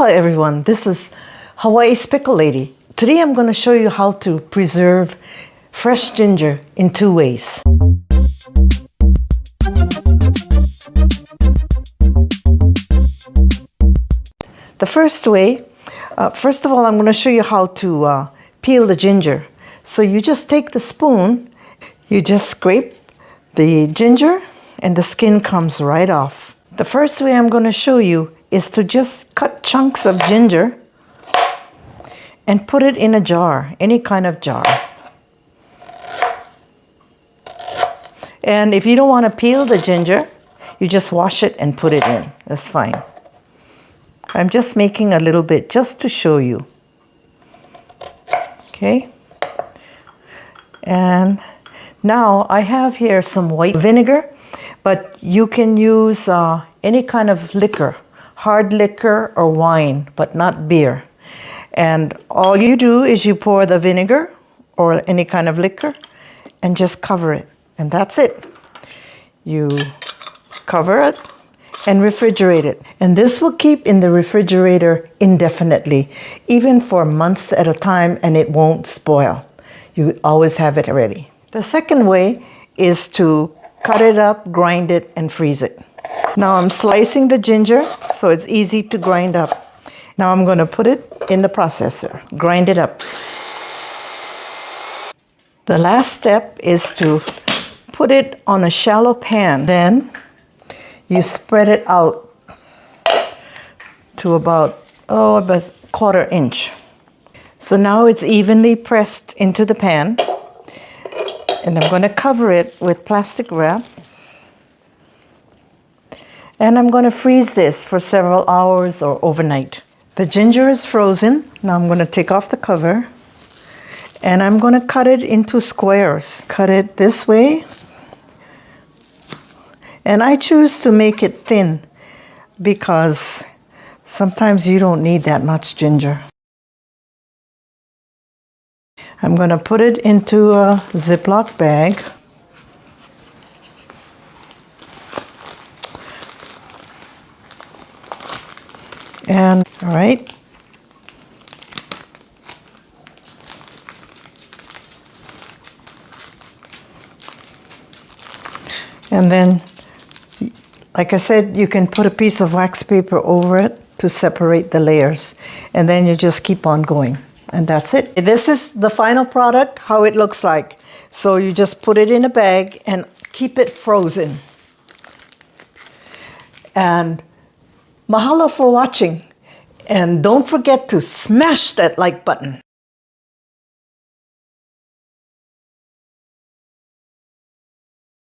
everyone, this is Hawaii's Pickle Lady. Today I'm going to show you how to preserve fresh ginger in two ways. The first way, first of all, I'm going to show you how to peel the ginger. So you just take the spoon, you just scrape the ginger and the skin comes right off. The first way I'm going to show you is to just cut chunks of ginger and put it in a jar, any kind of jar. And if you don't want to peel the ginger, you just wash it and put it in. That's fine. I'm just making a little bit just to show you. Okay. And now I have here some white vinegar, but you can use any kind of liquor, hard liquor or wine, but not beer. And all you do is you pour the vinegar or any kind of liquor and just cover it. And that's it. You cover it and refrigerate it. And this will keep in the refrigerator indefinitely, even for months at a time, and it won't spoil. You always have it ready. The second way is to cut it up, grind it, and freeze it. Now I'm slicing the ginger so it's easy to grind up. Now I'm going to put it in the processor, grind it up. The last step is to put it on a shallow pan. Then you spread it out to about a quarter inch. So now it's evenly pressed into the pan. And I'm going to cover it with plastic wrap. And I'm going to freeze this for several hours or overnight. The ginger is frozen. Now I'm going to take off the cover. And I'm going to cut it into squares. Cut it this way. And I choose to make it thin because sometimes you don't need that much ginger. I'm going to put it into a Ziploc bag. And, all right. And then, like I said, you can put a piece of wax paper over it to separate the layers. And then you just keep on going. And that's it. This is the final product, how it looks like. So you just put it in a bag and keep it frozen. And mahalo for watching. And don't forget to smash that like button.